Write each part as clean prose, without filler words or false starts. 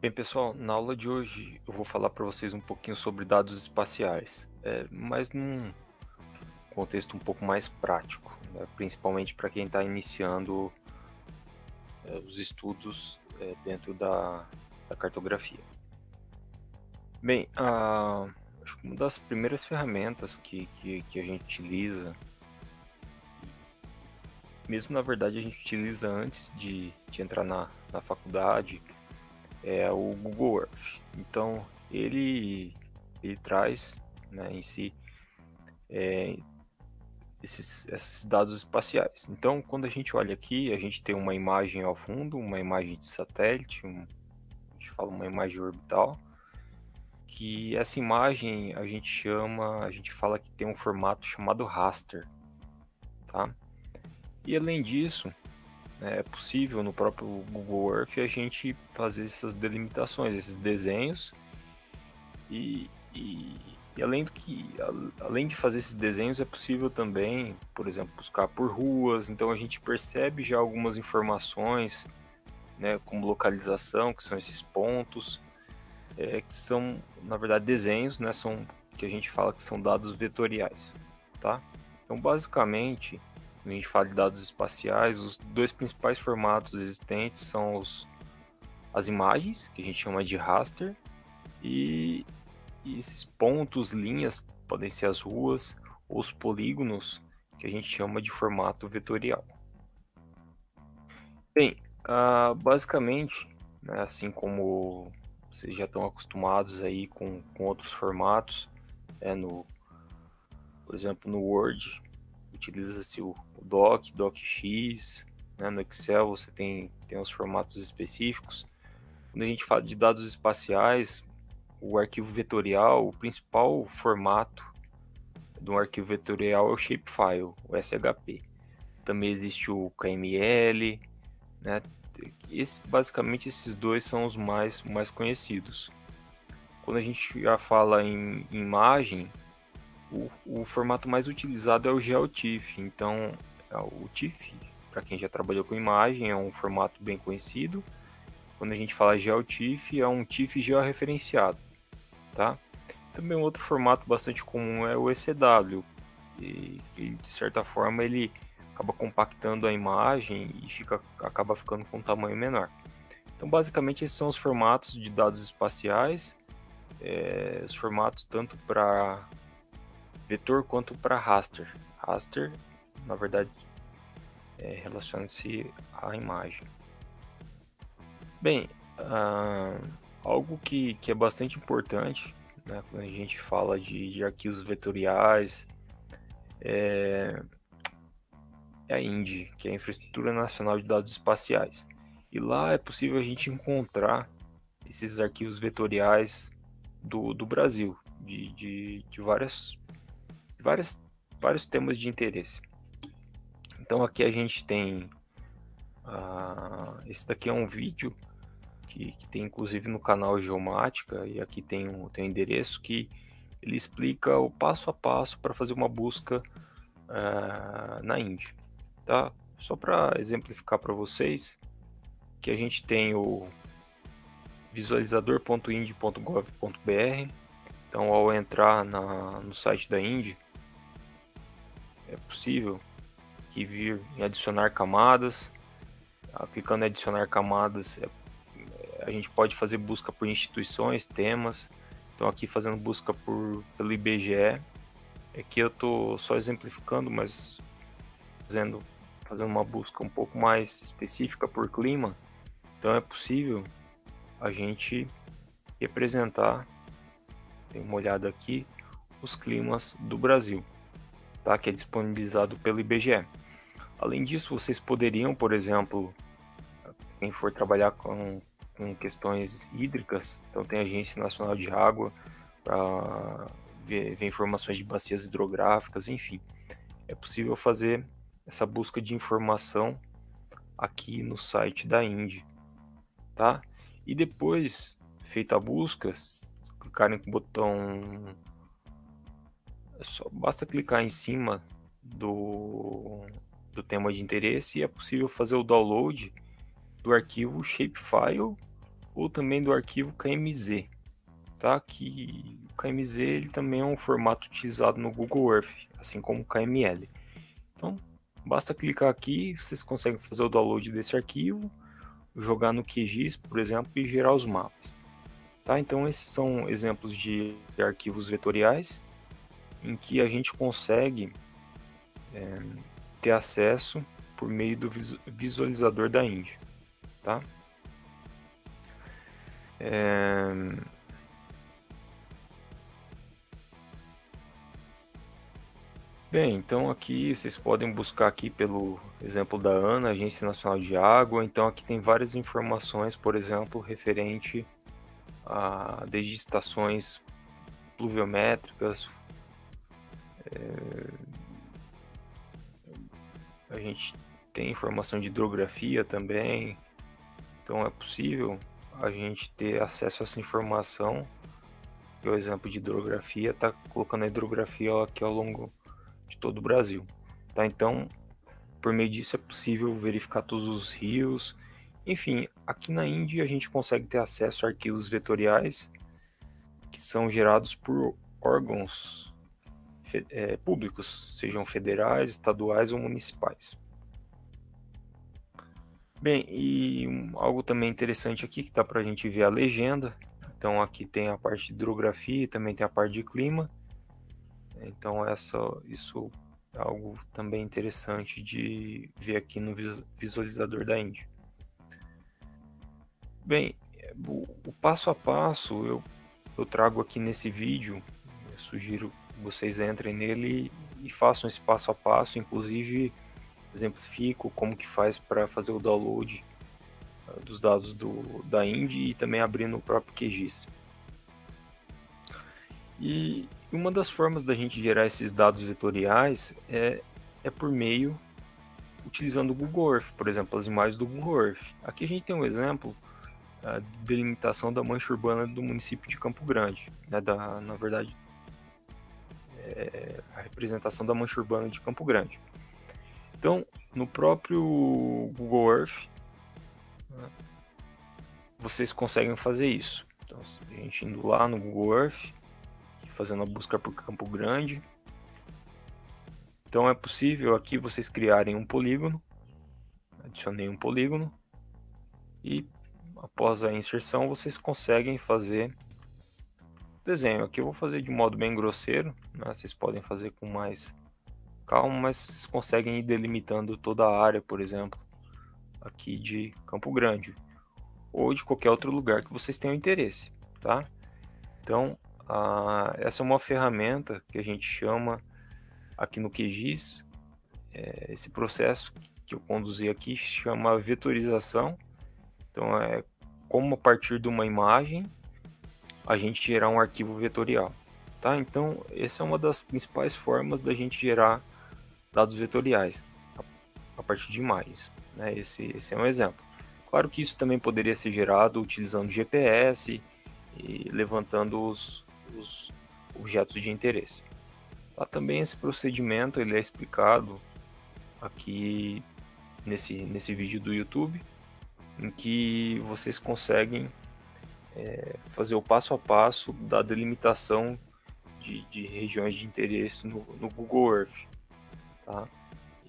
Bem, pessoal, na aula de hoje eu vou falar para vocês um pouquinho sobre dados espaciais, mas num contexto um pouco mais prático, né, principalmente para quem está iniciando os estudos dentro da cartografia. Bem, acho que uma das primeiras ferramentas que a gente utiliza, mesmo na verdade a gente utiliza antes de entrar na faculdade, é o Google Earth. Então ele traz, né, em si esses dados espaciais. Então, quando a gente olha aqui, a gente tem uma imagem ao fundo, uma imagem de satélite, a gente fala uma imagem orbital, que essa imagem a gente fala que tem um formato chamado raster, tá? E além disso, né, é possível no próprio Google Earth a gente fazer essas delimitações, esses desenhos e, e, e além de fazer esses desenhos, é possível também, por exemplo, buscar por ruas. Então a gente percebe já algumas informações, né, como localização, que são esses pontos, que são, na verdade, desenhos, né, são que a gente fala que são dados vetoriais, tá? Então, basicamente, quando a gente fala de dados espaciais, os dois principais formatos existentes são as imagens, que a gente chama de raster, e e esses pontos, linhas, podem ser as ruas ou os polígonos, que a gente chama de formato vetorial. Bem, basicamente, né, assim como vocês já estão acostumados aí com outros formatos, por exemplo, no Word, utiliza-se o Doc, DocX, né, no Excel você tem os formatos específicos. Quando a gente fala de dados espaciais, o arquivo vetorial, o principal formato de um arquivo vetorial é o shapefile, o SHP. Também existe o KML, né? Basicamente esses dois são os mais conhecidos. Quando a gente já fala em imagem, o formato mais utilizado é o GeoTIFF. Então, o TIFF, para quem já trabalhou com imagem, é um formato bem conhecido. Quando a gente fala GeoTIFF, é um TIFF georreferenciado, tá? Também um outro formato bastante comum é o ECW, que de certa forma ele acaba compactando a imagem e acaba ficando com um tamanho menor. Então, basicamente, esses são os formatos de dados espaciais, os formatos tanto para vetor quanto para raster. Raster, na verdade, relaciona-se à imagem. Bem, algo que é bastante importante, né, quando a gente fala de arquivos vetoriais, é a INDE, que é a Infraestrutura Nacional de Dados Espaciais. E lá é possível a gente encontrar esses arquivos vetoriais do Brasil, de várias, vários temas de interesse. Então aqui a gente tem, esse daqui é um vídeo que tem inclusive no canal Geomática, e aqui tem um endereço que ele explica o passo a passo para fazer uma busca na INDE, tá? Só para exemplificar para vocês, que a gente tem o visualizador.ind.gov.br. Então, ao entrar no site da INDE, é possível que vir em adicionar camadas. Clicando em adicionar camadas, a gente pode fazer busca por instituições, temas. Então, aqui fazendo busca pelo IBGE. Aqui eu estou só exemplificando, mas fazendo uma busca um pouco mais específica por clima. Então, é possível a gente representar, tem uma olhada aqui, os climas do Brasil, tá? Que é disponibilizado pelo IBGE. Além disso, vocês poderiam, por exemplo, quem for trabalhar com questões hídricas, então tem a Agência Nacional de Água para ver informações de bacias hidrográficas, enfim. É possível fazer essa busca de informação aqui no site da INDE, tá? E depois, feita a busca, clicarem no botão, só basta clicar em cima do tema de interesse e é possível fazer o download do arquivo shapefile ou também do arquivo KMZ, tá? Que o KMZ ele também é um formato utilizado no Google Earth, assim como o KML. Então, basta clicar aqui, vocês conseguem fazer o download desse arquivo, jogar no QGIS, por exemplo, e gerar os mapas. Tá? Então, esses são exemplos de arquivos vetoriais em que a gente consegue ter acesso por meio do visualizador da Indy. Tá? Bem, então aqui vocês podem buscar aqui pelo exemplo da ANA, Agência Nacional de Água. Então aqui tem várias informações, por exemplo, referente a desde estações pluviométricas. A gente tem informação de hidrografia também. Então é possível a gente ter acesso a essa informação. E o exemplo de hidrografia está colocando a hidrografia aqui ao longo de todo o Brasil. Tá? Então, por meio disso é possível verificar todos os rios. Enfim, aqui na Índia a gente consegue ter acesso a arquivos vetoriais que são gerados por órgãos públicos, sejam federais, estaduais ou municipais. Bem, e algo também interessante aqui que dá para a gente ver a legenda. Então aqui tem a parte de hidrografia e também tem a parte de clima. Então isso é algo também interessante de ver aqui no visualizador da Indy. Bem, o passo a passo eu trago aqui nesse vídeo. Eu sugiro que vocês entrem nele e façam esse passo a passo, inclusive exemplifico como que faz para fazer o download dos dados da Indy e também abrir no próprio QGIS. E uma das formas da gente gerar esses dados vetoriais é por meio utilizando o Google Earth, por exemplo, as imagens do Google Earth. Aqui a gente tem um exemplo a delimitação da mancha urbana do município de Campo Grande, né, na verdade, a representação da mancha urbana de Campo Grande. Então, no próprio Google Earth, né, vocês conseguem fazer isso. Então, a gente indo lá no Google Earth, fazendo a busca por Campo Grande. Então é possível aqui vocês criarem um polígono. Adicionei um polígono e após a inserção vocês conseguem fazer desenho. Aqui eu vou fazer de modo bem grosseiro, né? Vocês podem fazer com mais calma, mas vocês conseguem ir delimitando toda a área, por exemplo, aqui de Campo Grande ou de qualquer outro lugar que vocês tenham interesse, tá? Então essa é uma ferramenta que a gente chama aqui no QGIS, esse processo que eu conduzi aqui chama vetorização. Então é como a partir de uma imagem a gente gerar um arquivo vetorial, tá? Então essa é uma das principais formas da gente gerar dados vetoriais a partir de imagens, né? Esse é um exemplo. Claro que isso também poderia ser gerado utilizando GPS e levantando os objetos de interesse. Tá? Também esse procedimento ele é explicado aqui nesse vídeo do YouTube, em que vocês conseguem fazer o passo a passo da delimitação de regiões de interesse no Google Earth. Tá?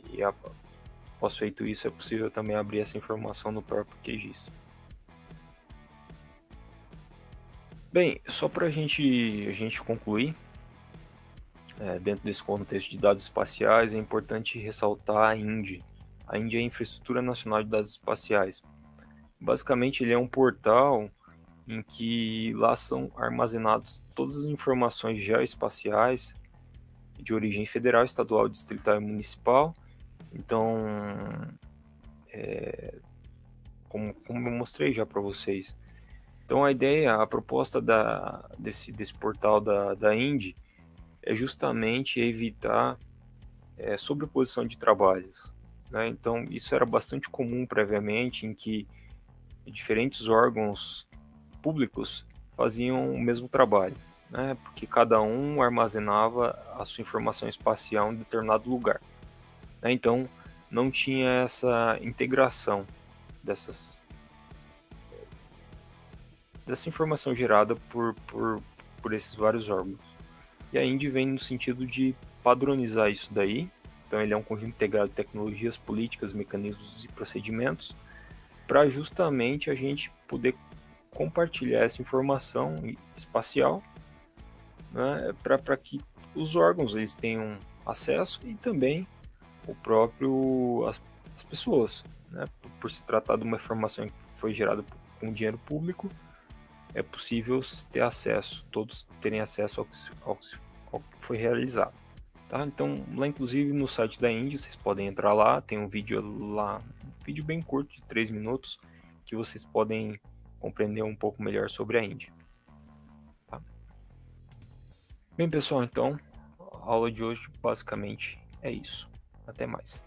E após feito isso, é possível também abrir essa informação no próprio QGIS. Bem, só para a gente concluir, dentro desse contexto de dados espaciais, é importante ressaltar a INDE. A INDE é a Infraestrutura Nacional de Dados Espaciais. Basicamente, ele é um portal em que lá são armazenadas todas as informações geoespaciais de origem federal, estadual, distrital e municipal. Então, como eu mostrei já para vocês. Então, a proposta desse portal da INDE é justamente evitar sobreposição de trabalhos, né? Então, isso era bastante comum previamente, em que diferentes órgãos públicos faziam o mesmo trabalho, né? Porque cada um armazenava a sua informação espacial em determinado lugar, né? Então, não tinha essa integração dessa informação gerada por esses vários órgãos. E a Indy vem no sentido de padronizar isso daí. Então ele é um conjunto integrado de tecnologias, políticas, mecanismos e procedimentos para justamente a gente poder compartilhar essa informação espacial, né, para que os órgãos eles tenham acesso e também o próprio as pessoas, né, por se tratar de uma informação que foi gerada com dinheiro público, é possível ter acesso, todos terem acesso ao que foi realizado. Tá? Então, lá inclusive no site da Indy, vocês podem entrar lá, tem um vídeo lá, um vídeo bem curto, de 3 minutos, que vocês podem compreender um pouco melhor sobre a Indy. Tá? Bem, pessoal, então, a aula de hoje basicamente é isso. Até mais.